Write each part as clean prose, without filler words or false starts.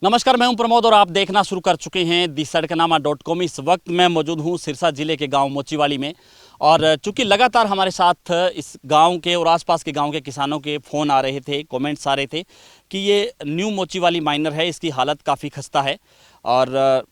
नमस्कार, मैं हूं प्रमोद और आप देखना शुरू कर चुके हैं दी सड़कनामा.com। इस वक्त मैं मौजूद हूं सिरसा जिले के गांव मोचीवाली में और चूंकि लगातार हमारे साथ इस गांव के और आसपास के गांव के किसानों के फ़ोन आ रहे थे, कमेंट्स आ रहे थे कि ये न्यू मोचीवाली माइनर है, इसकी हालत काफ़ी खस्ता है। और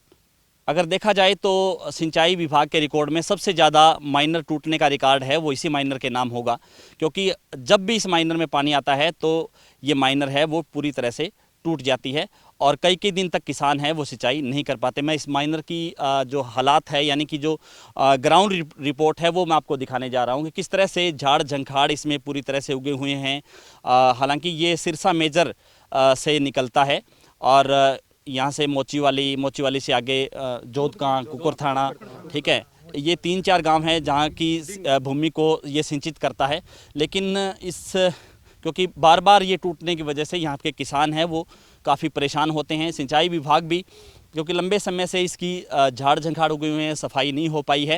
अगर देखा जाए तो सिंचाई विभाग के रिकॉर्ड में सबसे ज़्यादा माइनर टूटने का रिकॉर्ड है वो इसी माइनर के नाम होगा, क्योंकि जब भी इस माइनर में पानी आता है तो ये माइनर है वो पूरी तरह से टूट जाती है और कई कई दिन तक किसान है वो सिंचाई नहीं कर पाते। मैं इस माइनर की जो हालात है यानी कि जो ग्राउंड रिपोर्ट है वो मैं आपको दिखाने जा रहा हूँ कि किस तरह से झाड़ झंखाड़ इसमें पूरी तरह से उगे हुए हैं। हालांकि ये सिरसा मेजर से निकलता है और यहाँ से मोचीवाली से आगे जोधकां, कुकुरथाना, ठीक है, ये 3-4 गांव हैं जहाँ की भूमि को ये सिंचित करता है। लेकिन क्योंकि बार बार ये टूटने की वजह से यहाँ के किसान हैं वो काफ़ी परेशान होते हैं। सिंचाई विभाग भी क्योंकि लंबे समय से इसकी झाड़ झंखाड़ उगे हुए हैं, सफाई नहीं हो पाई है।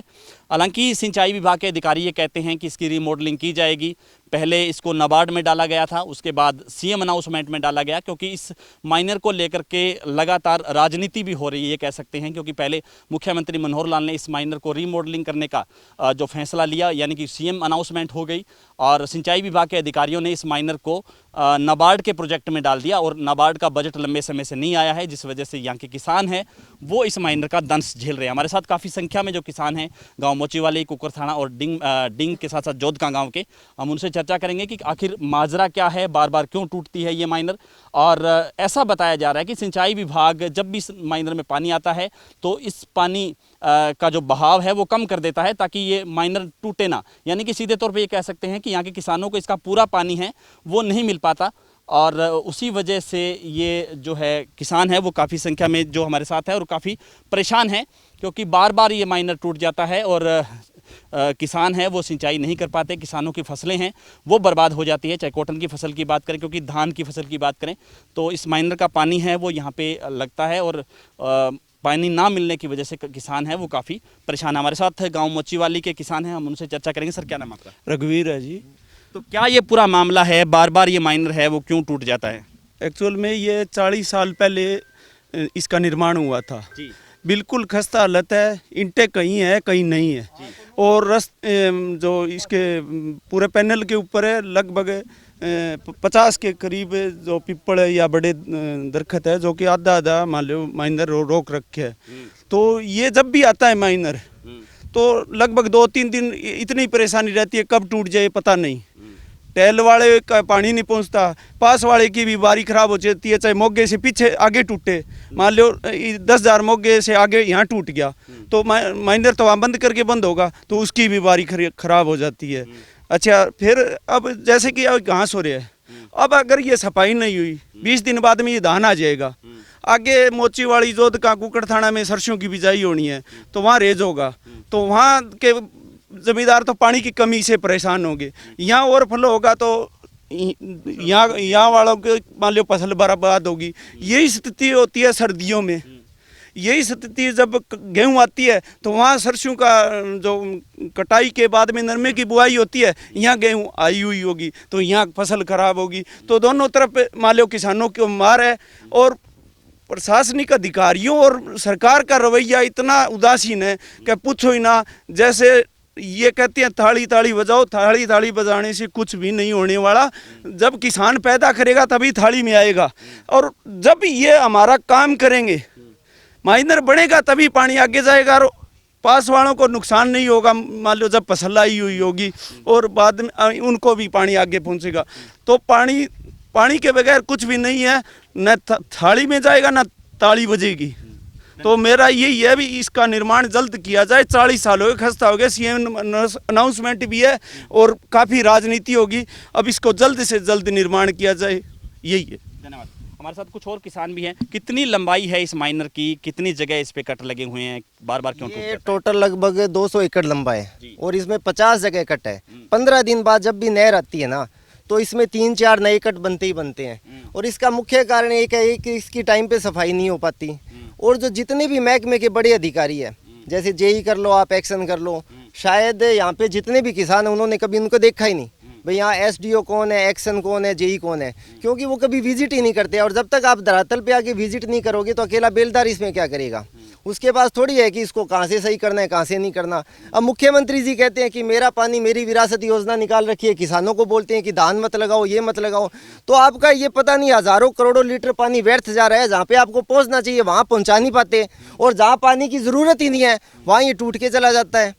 हालांकि सिंचाई विभाग के अधिकारी ये कहते हैं कि इसकी रीमॉडलिंग की जाएगी। पहले इसको नाबार्ड में डाला गया था, उसके बाद सीएम अनाउंसमेंट में डाला गया, क्योंकि इस माइनर को लेकर के लगातार राजनीति भी हो रही है, ये कह सकते हैं। क्योंकि पहले मुख्यमंत्री मनोहर लाल ने इस माइनर को रीमॉडलिंग करने का जो फैसला लिया, यानी कि सीएम अनाउंसमेंट हो गई और सिंचाई विभाग के अधिकारियों ने इस माइनर को नाबार्ड के प्रोजेक्ट में डाल दिया और नाबार्ड का बजट लंबे समय से नहीं आया है, जिस वजह से यहाँ के किसान हैं वो इस माइनर का दंश झेल रहे हैं। हमारे साथ काफ़ी संख्या में जो किसान हैं गांव मोचीवाली, कुकुरथाना और डिंग के साथ साथ जोधकां गांव के, हम उनसे चर्चा करेंगे कि आखिर माजरा क्या है, बार बार क्यों टूटती है ये माइनर। और ऐसा बताया जा रहा है कि सिंचाई विभाग जब भी इस माइनर में पानी आता है तो इस पानी का जो बहाव है वो कम कर देता है ताकि ये माइनर टूटे ना। यानी कि सीधे तौर पे ये कह सकते हैं कि यहाँ के किसानों को इसका पूरा पानी है वो नहीं मिल पाता और उसी वजह से ये जो है किसान है वो काफ़ी संख्या में जो हमारे साथ है और काफ़ी परेशान है, क्योंकि बार बार ये माइनर टूट जाता है और किसान है वो सिंचाई नहीं कर पाते। किसानों की फसलें हैं वो बर्बाद हो जाती है, चाहे कॉटन की फसल की बात करें, क्योंकि धान की फसल की बात करें तो इस माइनर का पानी है वो यहाँ पे लगता है और पानी ना मिलने की वजह से किसान है वो काफ़ी परेशान है। हमारे साथ गाँव मोचीवाली के किसान हैं, हम उनसे चर्चा करेंगे। सर, क्या नाम आपका? रघुवीर है जी। तो क्या ये पूरा मामला है, बार बार ये माइनर है वो क्यों टूट जाता है? एक्चुअल में ये 40 साल पहले इसका निर्माण हुआ था जी। बिल्कुल खस्ता हालत है, ईंटें कहीं है कहीं नहीं है और जो इसके पूरे पैनल के ऊपर है लगभग 50 के करीब जो पीपल या बड़े दरख्त है जो कि आधा आधा मान लो माइनर रोक रखे है। तो ये जब भी आता है माइनर तो लगभग 2-3 दिन इतनी परेशानी रहती है, कब टूट जाए पता नहीं। टहल वाले का पानी नहीं पहुंचता, पास वाले की भी बारी खराब हो जाती है, चाहे मोगे से पीछे आगे टूटे, मान लो 10,000 मोगे से आगे यहाँ टूट गया तो माइनर तो वहाँ बंद करके बंद होगा तो उसकी भी बारी खराब हो जाती है। अच्छा, फिर अब जैसे कि अब घास हो रहा है, अब अगर ये सफाई नहीं हुई 20 दिन बाद में ये धान आ जाएगा। आगे मोचीवाली, जोधकां, कुकुरथाना में सरसों की बिजाई होनी है तो वहाँ रेज होगा, तो वहाँ के जमींदार तो पानी की कमी से परेशान होंगे। यहाँ ओवरफ्लो होगा तो यहाँ वालों के मान लो फसल बर्बाद होगी। यही स्थिति होती है सर्दियों में। यही स्थिति जब गेहूँ आती है तो वहाँ सरसों का जो कटाई के बाद में नरमे की बुआई होती है, यहाँ गेहूँ आई हुई होगी तो यहाँ फसल खराब होगी। तो दोनों तरफ मान लो किसानों को मार है और प्रशासनिक अधिकारियों और सरकार का रवैया इतना उदासीन है कि पूछो ही ना। जैसे ये कहते हैं थाली थाली बजाओ, थाली थाली बजाने से कुछ भी नहीं होने वाला। जब किसान पैदा करेगा तभी थाली में आएगा और जब ये हमारा काम करेंगे माइनर बनेगा तभी पानी आगे जाएगा और पास वालों को नुकसान नहीं होगा। मान लो जब फसल आई हुई होगी और बाद में उनको भी पानी आगे पहुंचेगा। तो पानी के बगैर कुछ भी नहीं है, न थाली में जाएगा न ताली बजेगी। तो मेरा यही है भी इसका निर्माण जल्द किया जाए। 40 साल हो गए, खस्ता हो गया, सीएम अनाउंसमेंट भी है और काफ़ी राजनीति होगी। अब इसको जल्द से जल्द निर्माण किया जाए, यही है। धन्यवाद। हमारे साथ कुछ और किसान भी हैं। कितनी लंबाई है इस माइनर की, कितनी जगह इस पे कट लगे हुए हैं, बार बार क्यों? ये टोटल लगभग 200 एकड़ लंबा है और इसमें 50 जगह कट है। 15 दिन बाद जब भी नहर आती है ना तो इसमें 3-4 नए कट बनते ही बनते हैं और इसका मुख्य कारण एक है कि इसकी टाइम पे सफाई नहीं हो पाती। और जो जितने भी महकमे के बड़े अधिकारी है, जैसे जेई कर लो, आप एक्शन कर लो, शायद यहाँ पे जितने भी किसान हैं उन्होंने कभी उनको देखा ही नहीं। भाई यहाँ एसडीओ कौन है, एक्शन कौन है, जेई कौन है, क्योंकि वो कभी विजिट ही नहीं करते। और जब तक आप धरातल पे आके विजिट नहीं करोगे तो अकेला बेलदार इसमें क्या करेगा। उसके पास थोड़ी है कि इसको कहाँ से सही करना है, कहाँ से नहीं करना। अब मुख्यमंत्री जी कहते हैं कि मेरा पानी मेरी विरासत योजना निकाल रखी है, किसानों को बोलते हैं कि धान मत लगाओ, ये मत लगाओ। तो आपका ये पता नहीं हज़ारों करोड़ों लीटर पानी व्यर्थ जा रहा है, जहाँ पे आपको पहुँचना चाहिए वहाँ पहुँचा नहीं पाते, और जहाँ पानी की ज़रूरत ही नहीं है वहाँ ये टूट के चला जाता है।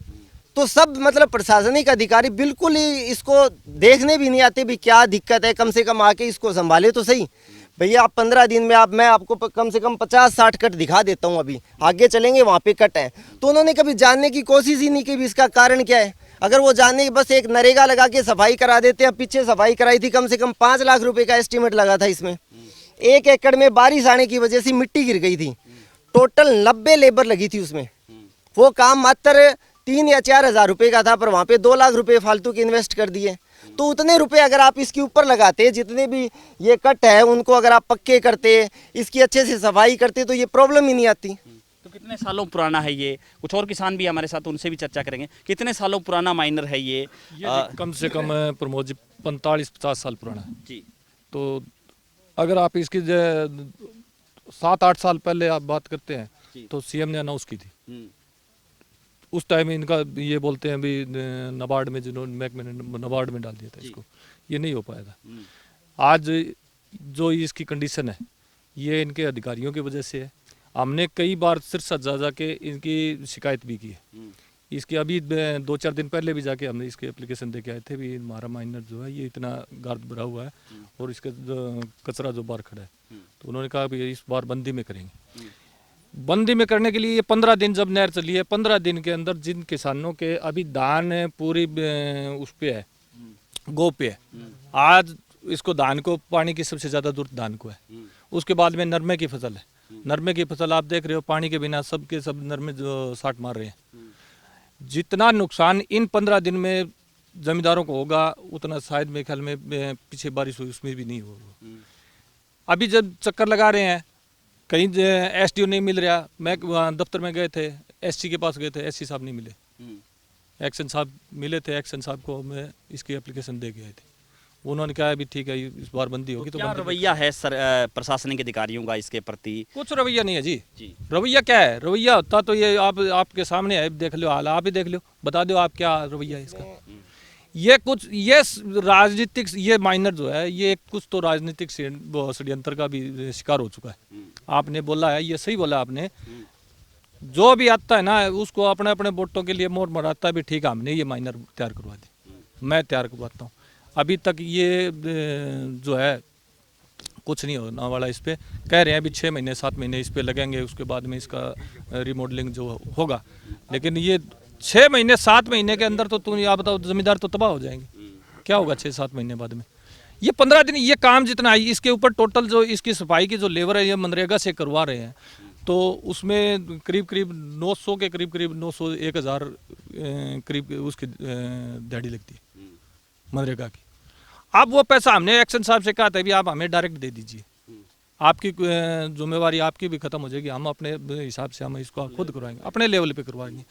तो सब मतलब प्रशासनिक अधिकारी बिल्कुल ही इसको देखने भी नहीं आते भी क्या दिक्कत है। कम से कम आके इसको संभाले तो सही। भैया आप 15 दिन में मैं आपको कम से कम 50-60 कट दिखा देता हूँ, अभी आगे चलेंगे वहाँ पे कट है। तो उन्होंने कभी जानने की कोशिश ही नहीं की भी इसका कारण क्या है। अगर वो जानने की बस एक नरेगा लगा के सफाई करा देते हैं। पीछे सफाई कराई थी, कम से कम 5 लाख रुपए का एस्टीमेट लगा था इसमें। 1 एकड़ में बारिश आने की वजह से मिट्टी गिर गई थी। टोटल 90 लेबर लगी थी उसमें। वो काम मात्र 3 या 4 हज़ार रुपये का था, पर वहाँ पे 2 लाख रुपए फालतू के इन्वेस्ट कर दिए। तो उतने रुपए अगर आप इसके ऊपर लगाते, जितने भी ये कट है उनको अगर आप पक्के करते, इसकी अच्छे से सफाई करते, तो ये प्रॉब्लम ही नहीं आती। तो कितने सालों पुराना है ये? कुछ और किसान भी हमारे साथ, उनसे भी चर्चा करेंगे। कितने सालों पुराना माइनर है ये? कम से कम प्रमोद जी 45-50 साल पुराना है जी। तो अगर आप इसकी 7-8 साल पहले आप बात करते हैं तो सीएम ने अनाउंस की थी। उस टाइम इनका ये बोलते हैं भी नाबार्ड में, जिन्होंने महकमे ने नाबार्ड में डाल दिया था इसको, ये नहीं हो पाया था। आज जो इसकी कंडीशन है ये इनके अधिकारियों की वजह से है। हमने कई बार सिरसा जा जाके इनकी शिकायत भी की है। इसकी अभी 2-4 दिन पहले भी जाके हमने इसके एप्लीकेशन दे के आए थे भी हमारा माइनर जो है ये इतना गर्द भरा हुआ है और इसका कचरा जो बाहर खड़ा है। तो उन्होंने कहा भी इस बार बंदी में करेंगे। बंदी में करने के लिए ये 15 दिन जब नहर चली है, 15 दिन के अंदर जिन किसानों के अभी धान पूरी उस पे है, गो पे है, आज इसको धान को पानी की सबसे ज़्यादा जरूरत धान को है। उसके बाद में नरमे की फसल है। नरमे की फसल आप देख रहे हो पानी के बिना सब के सब नरमे जो साट मार रहे हैं। जितना नुकसान इन 15 दिन में जमींदारों को होगा उतना शायद मेरे ख्याल में पीछे बारिश हुई उसमें भी नहीं होगा। अभी जब चक्कर लगा रहे हैं कहीं एसडीओ नहीं मिल रहा, मैं दफ्तर में गए थे, एससी के पास गए थे, एससी साहब नहीं मिले, एक्शन साहब मिले थे। एक्शन साहब को मैं इसकी एप्लीकेशन दे के आए थे। उन्होंने कहा भी ठीक है इस बार बंदी होगी। तो क्या रवैया है सर प्रशासनिक अधिकारियों का इसके प्रति? कुछ रवैया नहीं है जी। रवैया क्या है? रवैया होता तो ये आपके सामने है, देख लो हाल, आप ही देख लो, बता दो आप क्या रवैया है इसका। ये कुछ ये राजनीतिक, ये माइनर जो है ये कुछ तो राजनीतिक षड्यंत्र का भी शिकार हो चुका है। आपने बोला है, ये सही बोला आपने। जो भी आता है ना उसको अपने अपने वोटों के लिए मोड़ मराता है भी ठीक है हमने ये माइनर तैयार करवा दी, मैं तैयार करवाता हूँ। अभी तक ये जो है कुछ नहीं होने वाला। इस पे कह रहे हैं अभी 6 महीने 7 महीने इस पे लगेंगे, उसके बाद में इसका रिमॉडलिंग जो होगा। लेकिन ये 6 महीने 7 महीने के अंदर तो तुम आप बताओ जमींदार तो तबाह हो जाएंगे। क्या होगा 6-7 महीने बाद में? ये 15 दिन ये काम जितना है इसके ऊपर टोटल जो इसकी सफाई की जो लेबर है ये मनरेगा से करवा रहे हैं। तो उसमें करीब 900 के करीब 900-1000 करीब उसकी दिहाड़ी लगती है मनरेगा की। अब वो पैसा हमने एक्शन साहब से कहा था भी आप हमें डायरेक्ट दे दीजिए, आपकी जिम्मेवारी आपकी भी खत्म हो जाएगी, हम अपने हिसाब से हम इसको खुद करवाएंगे, अपने लेवल पे करवाएंगे।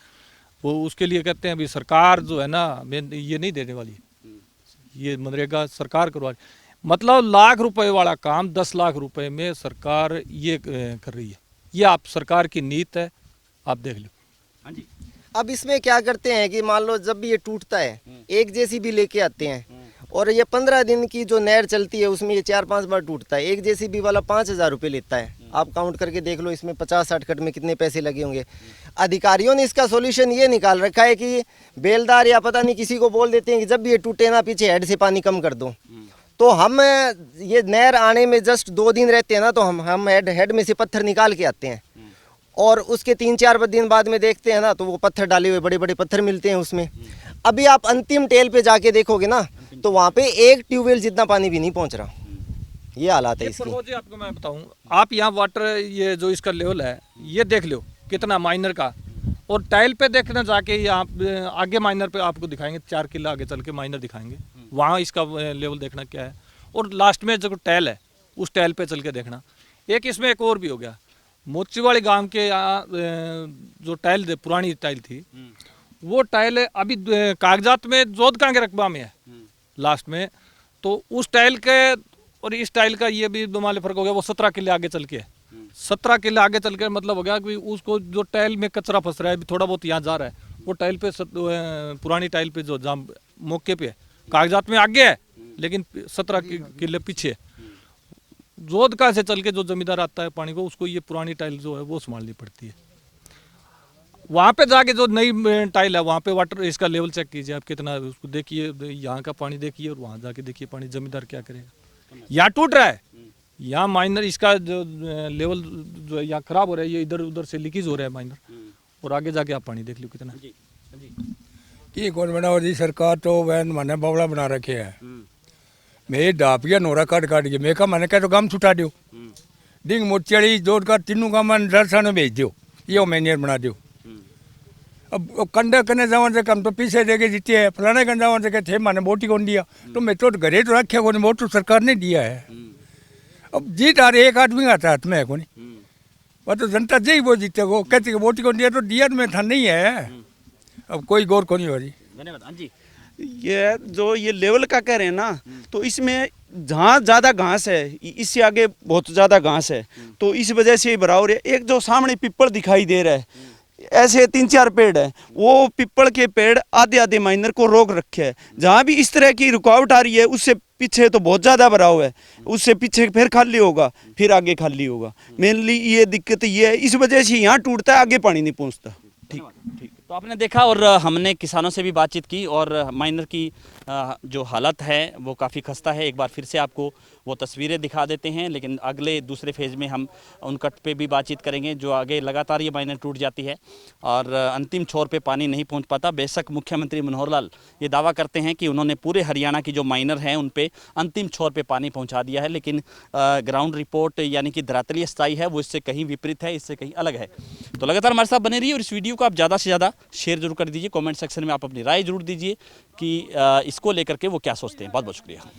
वो उसके लिए कहते हैं भी सरकार जो है ना ये नहीं देने वाली, ये मनरेगा सरकार करवा रही। मतलब लाख रुपए वाला काम 10 लाख रुपए में सरकार ये कर रही है। ये आप सरकार की नीति है, आप देख लो। हाँ जी। अब इसमें क्या करते हैं कि मान लो जब भी ये टूटता है एक जेसीबी लेके आते हैं और ये 15 दिन की जो नहर चलती है उसमें ये 4-5 बार टूटता है। एक जेसीबी वाला 5,000 रुपये लेता है। आप काउंट करके देख लो इसमें 50-60 कट में कितने पैसे लगे होंगे। अधिकारियों ने इसका सॉल्यूशन ये निकाल रखा है कि बेलदार या पता नहीं किसी को बोल देते हैं कि जब भी ये टूटे ना पीछे हेड से पानी कम कर दो। तो हम ये नहर आने में जस्ट 2 दिन रहते हैं ना तो हम हेड में से पत्थर निकाल के आते हैं और उसके 3-4 दिन बाद में देखते हैं ना तो वो पत्थर डाले हुए बड़े बड़े पत्थर मिलते हैं उसमें। अभी आप अंतिम टेल पे जाके देखोगे ना तो वहाँ पे एक ट्यूबवेल जितना पानी भी नहीं पहुँच रहा। ये हालात है इसकी। आपको मैं बताऊँ, आप यहाँ वाटर ये जो इसका लेवल है ये देख लो कितना माइनर का, और टाइल पे देखना जाके यहाँ आगे माइनर पे आपको दिखाएंगे 4 किला आगे चल के माइनर दिखाएंगे, वहाँ इसका लेवल देखना क्या है। और लास्ट में जो टैल है उस टैल पे चल के देखना। एक इसमें एक और भी हो गया, मोचीवाड़ी गांव के यहाँ जो टाइल पुरानी टाइल थी वो टाइल अभी कागजात में जोधका के रकबा में है, लास्ट में, तो उस टाइल के और इस टाइल का ये भी दो माले फर्क हो गया। वो 17 किले आगे चल के 17 किले आगे चल के मतलब हो गया कि उसको जो टाइल में कचरा फंस रहा है, थोड़ा बहुत यहाँ जा रहा है, वो टाइल पे पुरानी टाइल पे जो जहाँ मौके पे है, कागजात में आगे है लेकिन 17 किले पीछे है। जोध का से चल के जो जमींदार आता है पानी को, उसको ये पुरानी टाइल जो है वो संभालनी पड़ती है। वहाँ पे जाके जो नई टाइल है वहाँ पे वाटर इसका लेवल चेक कीजिए आप कितना है, उसको देखिए, यहाँ का पानी देखिए और वहाँ जाके देखिए पानी, जमींदार क्या करेगा। यहाँ टूट रहा है, यहाँ माइनर इसका जो लेवल जो है यहाँ खराब हो रहा है, ये इधर उधर से लीकेज हो रहा है माइनर, और आगे जाके आप पानी देख लो कितना है। की कौन बनाओ जी, सरकार तो वैन माने बावला बना रखे है। मैं डाप गया नोरा काट के मैं कहा मैंने कहा तो गांव छुटा दो, डिंग मोचड़ी जोड़ कर तीनों गांव में दर्शन भेज दो, ये मैनियर बना दो। अब कंडा करने जावन से कम तो पीछे देके जीते है, फलाने गंज जावन से थे माने बोटी कौन दिया, तो मैं तो घरे तो रखे को वोट तो सरकार ने दिया है। अब जीत आ रही एक आदमी आता हाथ में को नहीं, वह तो जनता जी वो जीते को कहती बोटी कौन दिया, तो दिया तो में था नहीं है। अब कोई गौर को नहीं हो रही। धन्यवाद। हाँ जी, ये जो ये लेवल का कह रहे हैं ना, तो इसमें जहाँ ज़्यादा घास है इससे आगे बहुत ज़्यादा घास है, तो इस वजह से बराबर है। एक जो सामने पिपल दिखाई दे रहा है, ऐसे 3-4 पेड़ है, वो पिपल के पेड़ आधे आधे माइनर को रोक रखे है। जहाँ भी इस तरह की रुकावट आ रही है उससे पीछे तो बहुत ज़्यादा भराव है, उससे पीछे फिर खाली होगा, फिर आगे खाली होगा। मेनली ये दिक्कत ये है, इस वजह से यहाँ टूटता है, आगे पानी नहीं पहुँचता। ठीक ठीक। तो आपने देखा और हमने किसानों से भी बातचीत की और माइनर की जो हालत है वो काफ़ी खस्ता है। एक बार फिर से आपको वो तस्वीरें दिखा देते हैं, लेकिन अगले दूसरे फेज़ में हम उन कट पे भी बातचीत करेंगे जो आगे लगातार ये माइनर टूट जाती है और अंतिम छोर पे पानी नहीं पहुंच पाता। बेशक मुख्यमंत्री मनोहर लाल ये दावा करते हैं कि उन्होंने पूरे हरियाणा की जो माइनर हैं उन पे अंतिम छोर पे पानी पहुँचा दिया है, लेकिन ग्राउंड रिपोर्ट यानी कि धरातलीय स्थाई है वो इससे कहीं विपरीत है, इससे कहीं अलग है। तो लगातार हमारे साथ बने रहिए और इस वीडियो को आप ज़्यादा से ज़्यादा शेयर जरूर कर दीजिए। कमेंट सेक्शन में आप अपनी राय जरूर दीजिए कि इसको लेकर के वो क्या सोचते हैं। बहुत बहुत शुक्रिया।